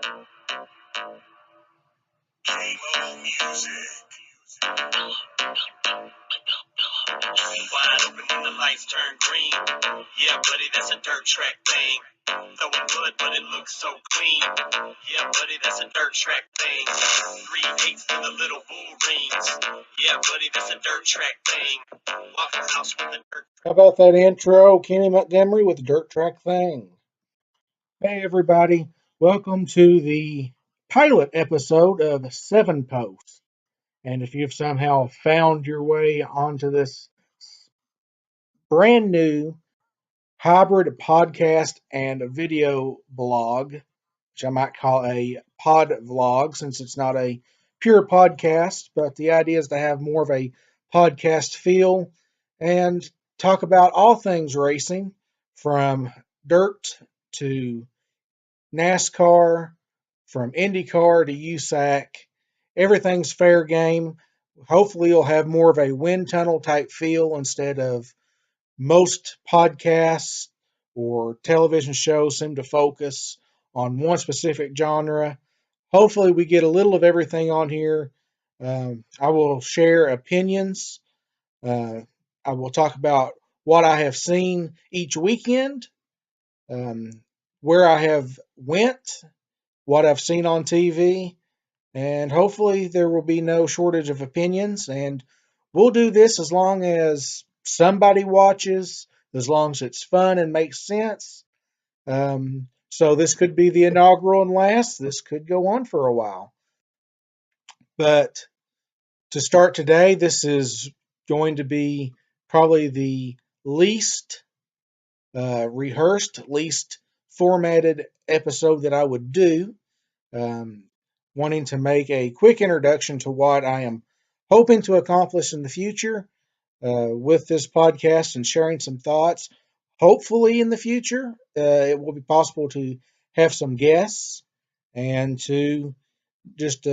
J-Mo Music. Wide open when the lights turn green. Yeah, buddy, that's a dirt track thing. Throwing mud, but it looks so clean. Yeah, buddy, that's a dirt track thing. 3/8 to the little bull rings. Yeah, buddy, that's a dirt track thing. Waffle House with a dirt. How about that intro, Kenny Montgomery with Dirt Track Thing? Hey, everybody. Welcome to the pilot episode of Seven Posts. And if you've somehow found your way onto this brand new hybrid podcast and a video blog, which I might call a pod vlog since it's not a pure podcast, but the idea is to have more of a podcast feel and talk about all things racing from dirt to NASCAR, from IndyCar to USAC. Everything's fair game. Hopefully, you'll have more of a wind tunnel type feel instead of most podcasts or television shows seem to focus on one specific genre. Hopefully, we get a little of everything on here. I will share opinions. I will talk about what I have seen each weekend, um, where I have went, what I've seen on TV, and hopefully there will be no shortage of opinions. And we'll do this as long as somebody watches, as long as it's fun and makes sense. So this could be the inaugural and last. This could go on for a while. But to start today, this is going to be probably the least rehearsed, least formatted episode that I would do. Um, Wanting to make a quick introduction to what I am hoping to accomplish in the future with this podcast and sharing some thoughts. Hopefully, in the future, it will be possible to have some guests and to just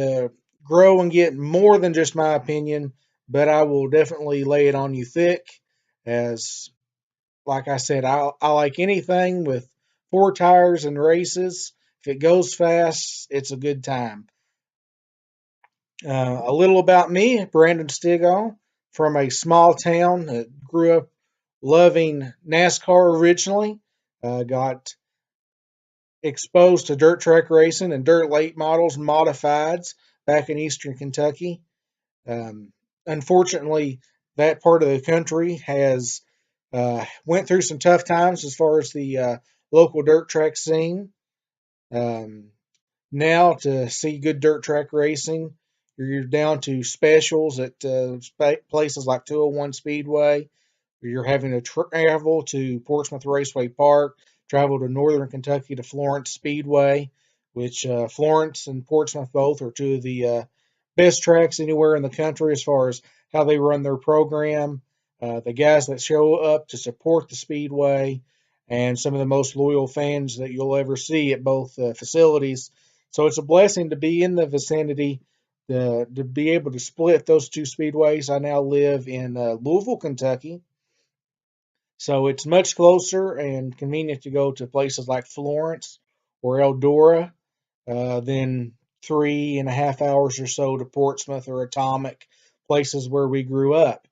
grow and get more than just my opinion, but I will definitely lay it on you thick. As, like I said, I like anything with four tires and races. If it goes fast, it's a good time. A little about me, Brandon Stigall, from a small town that grew up loving NASCAR originally. Got exposed to dirt track racing and dirt late models and modifieds back in eastern Kentucky. Unfortunately, that part of the country has went through some tough times as far as the local dirt track scene. Um, Now to see good dirt track racing, you're down to specials at places like 201 Speedway. You're having to travel to Portsmouth Raceway Park, travel to Northern Kentucky to Florence Speedway, which Florence and Portsmouth both are two of the best tracks anywhere in the country as far as how they run their program. The guys that show up to support the Speedway, and some of the most loyal fans that you'll ever see at both facilities. So it's a blessing to be in the vicinity, to be able to split those two speedways. I now live in Louisville, Kentucky. So it's much closer and convenient to go to places like Florence or Eldora than 3.5 hours or so to Portsmouth or Atomic, places where we grew up.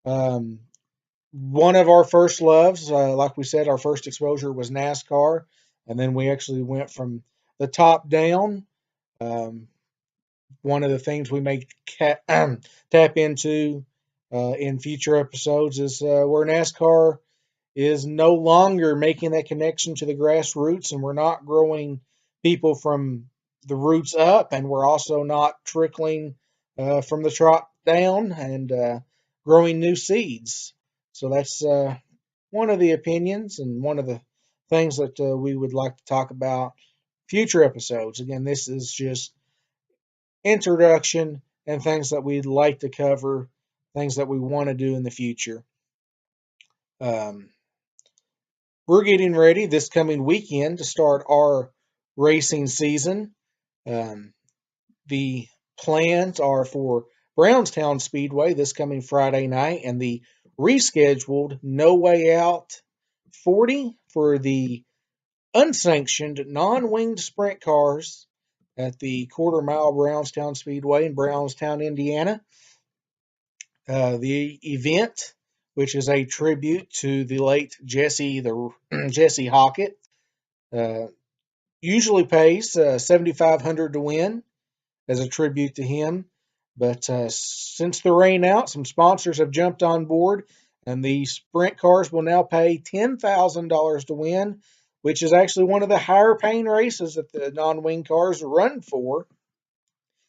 Um, One of our first loves, like we said, our first exposure was NASCAR, and then we actually went from the top down. Um, One of the things we may tap into in future episodes is where NASCAR is no longer making that connection to the grassroots, and we're not growing people from the roots up, and we're also not trickling from the top down and growing new seeds. So that's one of the opinions and one of the things that we would like to talk about future episodes. Again, this is just introduction and things that we'd like to cover, things that we want to do in the future. Um, we're getting ready this coming weekend to start our racing season. Um, the plans are for Brownstown Speedway this coming Friday night and the rescheduled No Way Out 40 for the unsanctioned non-winged sprint cars at the Quarter Mile Brownstown Speedway in Brownstown, Indiana. The event, which is a tribute to the late Jesse Jesse Hockett, uh, usually pays $7,500 to win as a tribute to him. But since the rain out, some sponsors have jumped on board, and the sprint cars will now pay $10,000 to win, which is actually one of the higher paying races that the non-wing cars run for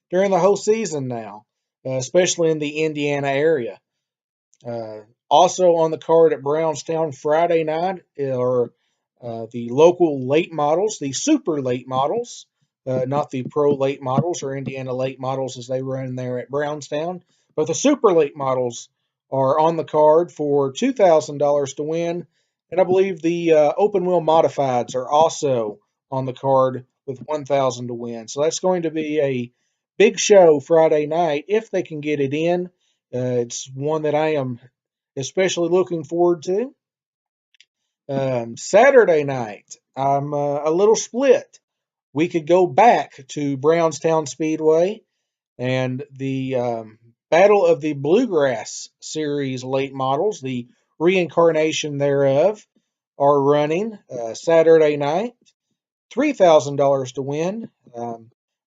during the whole season now, especially in the Indiana area. Uh, Also on the card at Brownstown Friday night are the local late models, the super late models, not the pro late models or Indiana late models as they run there at Brownstown, but the super late models are on the card for $2,000 to win. And I believe the open wheel modifieds are also on the card with 1,000 to win. So that's going to be a big show Friday night if they can get it in. It's one that I am especially looking forward to. Saturday night, I'm a little split. We could go back to Brownstown Speedway and the Battle of the Bluegrass Series late models, the reincarnation thereof, are running Saturday night. $3,000 to win.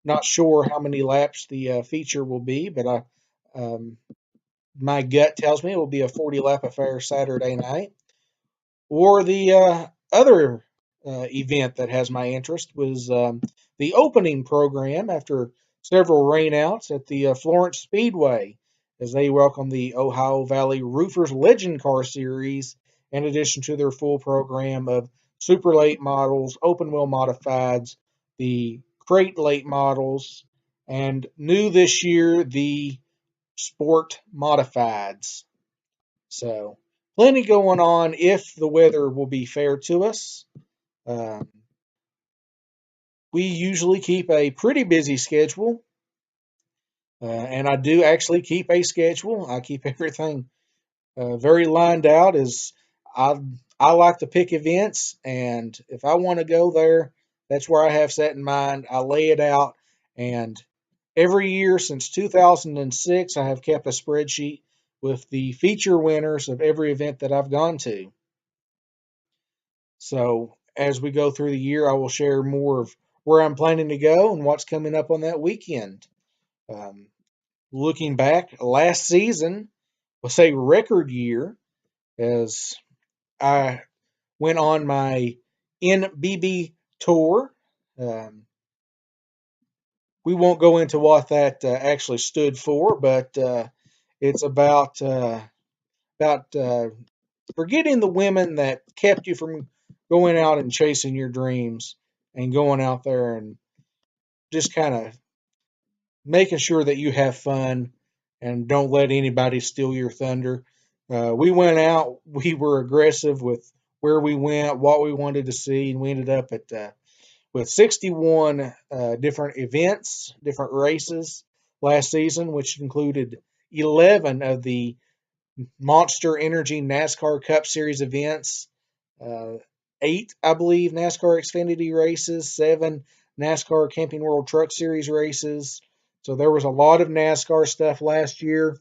Not sure how many laps the feature will be, but my gut tells me it will be a 40 lap affair Saturday night. Or the other event that has my interest was the opening program after several rainouts at the Florence Speedway as they welcome the Ohio Valley Roofers Legend Car Series in addition to their full program of super late models, open wheel modifieds, the crate late models, and new this year, the sport modifieds. So plenty going on if the weather will be fair to us. Um, we usually keep a pretty busy schedule, and I do actually keep a schedule. I keep everything very lined out. As I I like to pick events, and if I want to go there, that's where I have set in mind. I lay it out, and every year since 2006, I have kept a spreadsheet with the feature winners of every event that I've gone to. So as we go through the year, I will share more of where I'm planning to go and what's coming up on that weekend. Um, Looking back, last season was a record year as I went on my NBB tour. Um, we won't go into what that actually stood for, but it's about forgetting the women that kept you from going out and chasing your dreams and going out there and just kind of making sure that you have fun and don't let anybody steal your thunder. We went out, we were aggressive with where we went, what we wanted to see, and we ended up at with 61 different events, different races last season, which included 11 of the Monster Energy NASCAR Cup Series events, uh, 8, I believe, NASCAR Xfinity races, 7 NASCAR Camping World Truck Series races. So there was a lot of NASCAR stuff last year,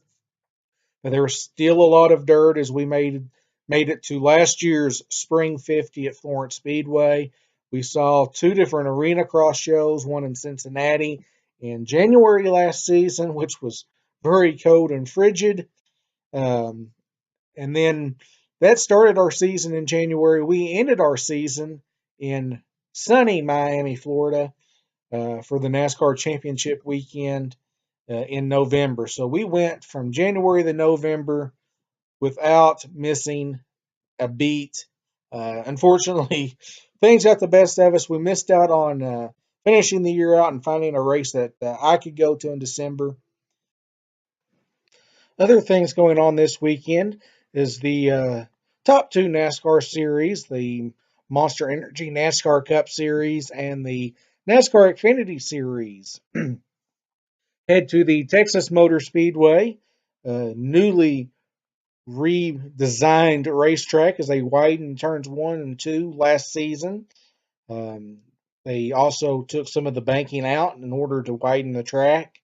but there was still a lot of dirt as we made it to last year's Spring 50 at Florence Speedway. We saw 2 different arena cross shows, one in Cincinnati in January last season, which was very cold and frigid. Um, and then that started our season in January. We ended our season in sunny Miami, Florida, for the NASCAR Championship weekend in November. So we went from January to November without missing a beat. Unfortunately, things got the best of us. We missed out on finishing the year out and finding a race that I could go to in December. Other things going on this weekend is the top 2 NASCAR series, the Monster Energy NASCAR Cup Series and the NASCAR Xfinity Series. Head to the Texas Motor Speedway, newly redesigned racetrack as they widened turns 1 and 2 last season. Um, They also took some of the banking out in order to widen the track.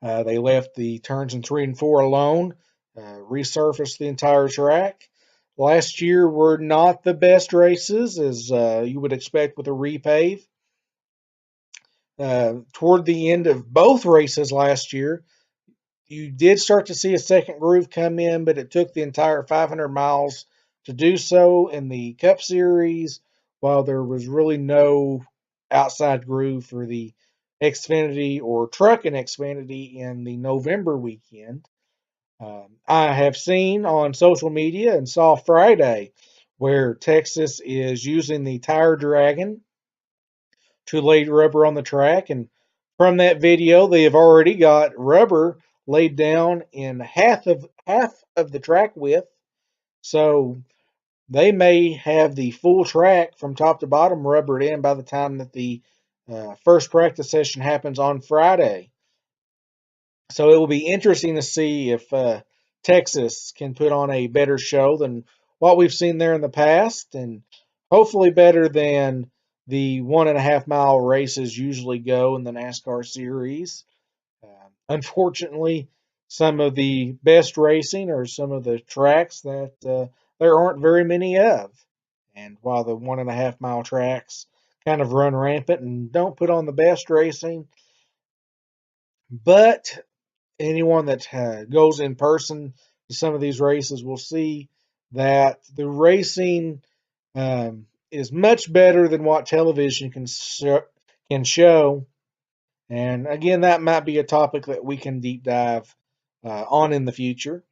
They left the turns in 3 and 4 alone, resurfaced the entire track. Last year were not the best races, as you would expect with a repave. Toward the end of both races last year, you did start to see a second groove come in, but it took the entire 500 miles to do so in the Cup Series, while there was really no outside groove for the Xfinity or Truck and Xfinity in the November weekend. I have seen on social media and saw Friday where Texas is using the Tire Dragon to lay rubber on the track. And from that video, they have already got rubber laid down in half of the track width. So they may have the full track from top to bottom rubbered in by the time that the first practice session happens on Friday. So it will be interesting to see if Texas can put on a better show than what we've seen there in the past, and hopefully better than the 1.5 mile races usually go in the NASCAR series. Unfortunately, some of the best racing are some of the tracks that there aren't very many of. And while the 1.5 mile tracks kind of run rampant and don't put on the best racing, but anyone that goes in person to some of these races will see that the racing is much better than what television can show. And again, that might be a topic that we can deep dive on in the future,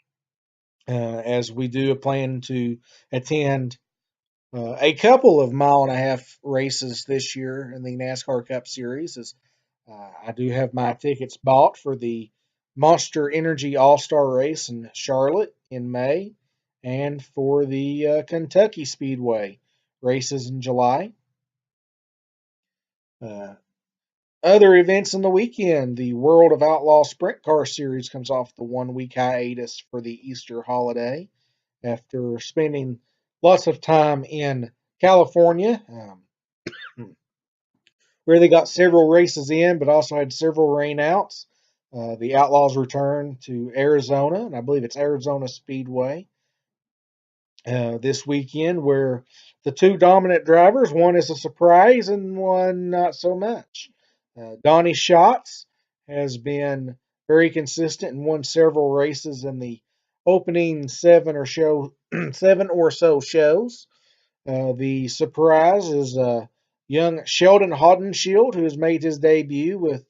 as we do plan to attend a couple of 1.5 mile races this year in the NASCAR Cup Series. As I do have my tickets bought for the Monster Energy All Star Race in Charlotte in May, and for the Kentucky Speedway races in July. Uh, Other events in the weekend: the World of Outlaw Sprint Car Series comes off the 1 week hiatus for the Easter holiday after spending lots of time in California, where they got several races in, but also had several rainouts. The Outlaws return to Arizona, and I believe it's Arizona Speedway this weekend, where the two dominant drivers, one is a surprise and one not so much. Donnie Schatz has been very consistent and won several races in the opening seven or so shows. The surprise is young Sheldon Haudenschild, who has made his debut with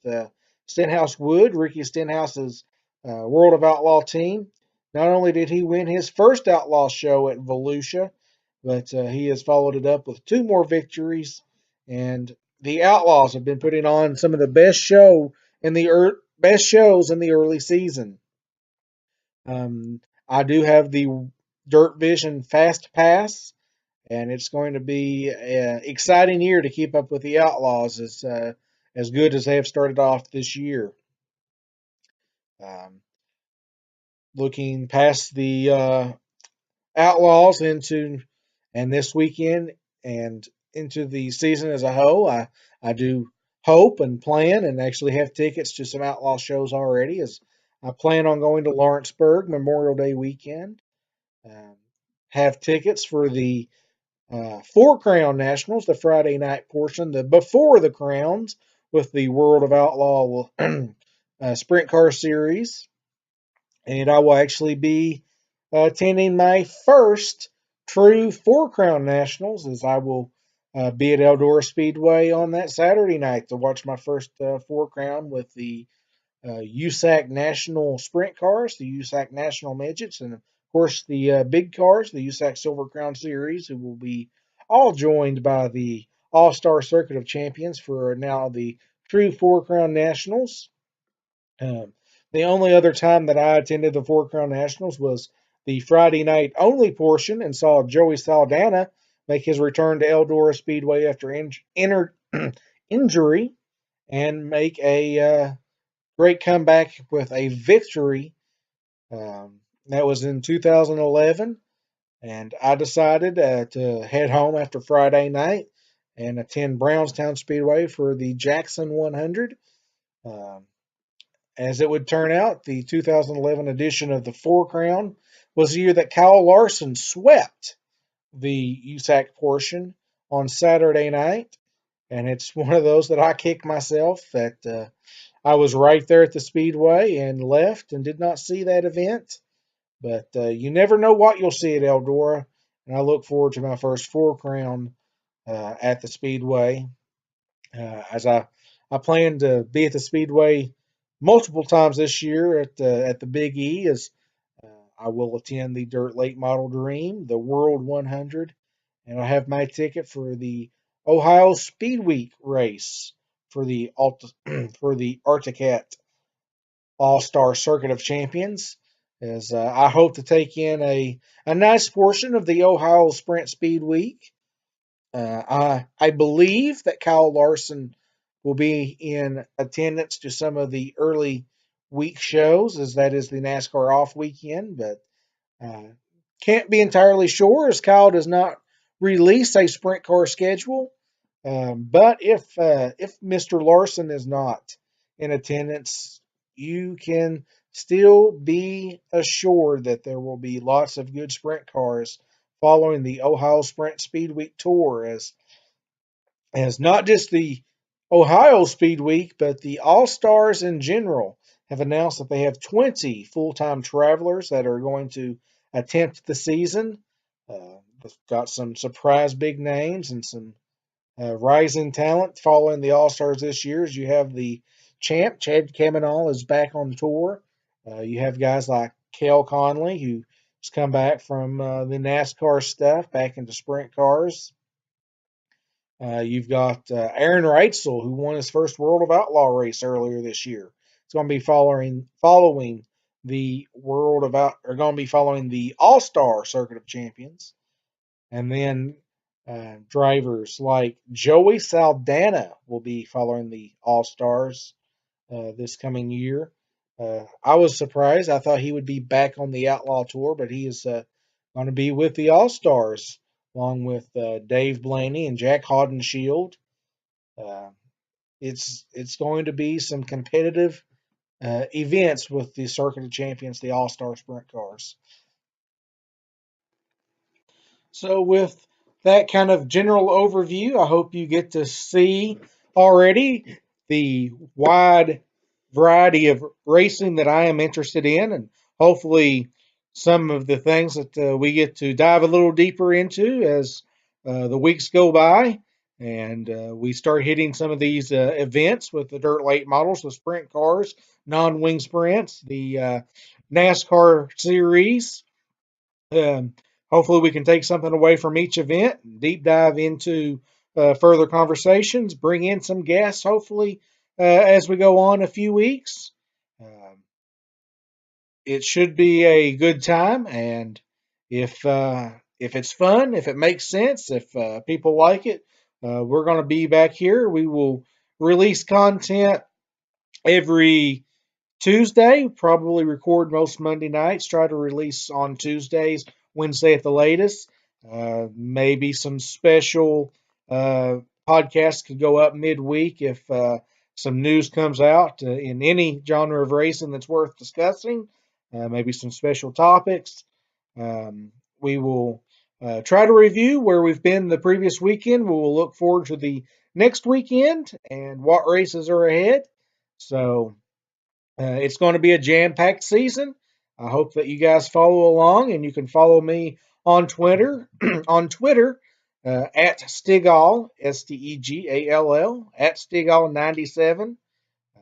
Stenhouse Wood, Ricky Stenhouse's World of Outlaw team. Not only did he win his first Outlaw show at Volusia, but he has followed it up with 2 more victories. And the Outlaws have been putting on some of the best shows in the early season. I do have the Dirt Vision Fast Pass, and it's going to be an exciting year to keep up with the Outlaws as good as they have started off this year. Um, Looking past the Outlaws and this weekend and into the season as a whole, I do hope and plan and actually have tickets to some Outlaw shows already, as I plan on going to Lawrenceburg Memorial Day weekend. Um, have tickets for the Four Crown Nationals, the Friday night portion, the before the Crowns with the World of Outlaw Sprint Car Series. And I will actually be attending my first true Four Crown Nationals, as I will be at Eldora Speedway on that Saturday night to watch my first Four Crown with the USAC National Sprint Cars, the USAC National Midgets, and of course the big cars, the USAC Silver Crown Series, who will be all joined by the All Star Circuit of Champions for now the true Four Crown Nationals. Um, the only other time that I attended the Four Crown Nationals was the Friday night only portion and saw Joey Saldana make his return to Eldora Speedway after injury and make a great comeback with a victory. That was in 2011, and I decided to head home after Friday night and attend Brownstown Speedway for the Jackson 100. Um, as it would turn out, the 2011 edition of the Four Crown was the year that Kyle Larson swept the USAC portion on Saturday night. And it's one of those that I kick myself that I was right there at the Speedway and left and did not see that event. But you never know what you'll see at Eldora. And I look forward to my first Four Crown at the Speedway. As I plan to be at the Speedway multiple times this year at the Big E, as I will attend the Dirt Late Model Dream, the World 100, and I have my ticket for the Ohio Speed Week race for the for the Arcticat All Star Circuit of Champions. As I hope to take in a nice portion of the Ohio Sprint Speed Week. I believe that Kyle Larson will be in attendance to some of the early week shows, as that is the NASCAR off weekend, but uh, can't be entirely sure as Kyle does not release a sprint car schedule. But if Mr. Larson is not in attendance, you can still be assured that there will be lots of good sprint cars following the Ohio Sprint Speed Week Tour, as not just the Ohio Speed Week, but the All Stars in general have announced that they have 20 full time travelers that are going to attempt the season. They've got some surprise big names and some rising talent following the All Stars this year. As you have the champ, Chad Kamenal, is back on tour. You have guys like Cale Conley, who's come back from the NASCAR stuff back into sprint cars. You've got Aaron Reitzel, who won his first World of Outlaw race earlier this year. It's going to be following the World of Out, or going to be following the All Star Circuit of Champions, and then drivers like Joey Saldana will be following the All Stars this coming year. I was surprised. I thought he would be back on the Outlaw Tour, but he is going to be with the All Stars along with Dave Blaney and Jack Haudenschild. Uh, it's going to be some competitive events with the Circuit of Champions, the All Star Sprint Cars. So, with that kind of general overview, I hope you get to see already the wide variety of racing that I am interested in, and hopefully some of the things that we get to dive a little deeper into as the weeks go by and we start hitting some of these events with the dirt late models, the sprint cars, non-wing sprints, the NASCAR series. Um, Hopefully, we can take something away from each event, deep dive into further conversations, bring in some guests, hopefully, as we go on a few weeks. Um, it should be a good time, and if it's fun, if it makes sense, if people like it, we're going to be back here. We will release content every Tuesday, probably record most Monday nights, try to release on Tuesdays, Wednesday at the latest. Maybe some special uh, podcasts could go up midweek if some news comes out in any genre of racing that's worth discussing. Maybe some special topics. We will try to review where we've been the previous weekend. We will look forward to the next weekend and what races are ahead. So, it's going to be a jam-packed season. I hope that you guys follow along, and you can follow me on Twitter at Stegall, Stegall, at Stegall97. Uh,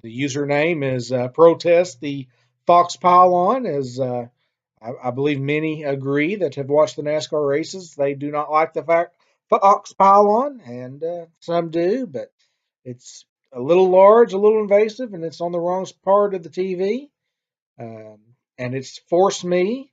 the username is protest the Fox Pylon, as I believe many agree that have watched the NASCAR races. They do not like the Fox Pylon, and some do, but it's a little large, a little invasive, and it's on the wrong part of the TV. Um, and it's forced me,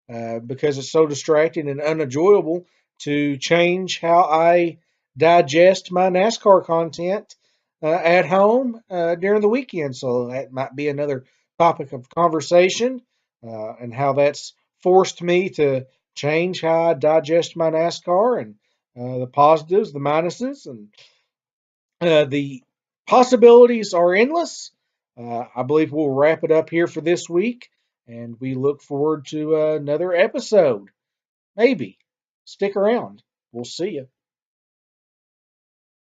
because it's so distracting and unenjoyable, to change how I digest my NASCAR content at home during the weekend. So that might be another topic of conversation, and how that's forced me to change how I digest my NASCAR and the positives, the minuses, and the possibilities are endless. I believe we'll wrap it up here for this week, and we look forward to another episode. Maybe. Stick around. We'll see you.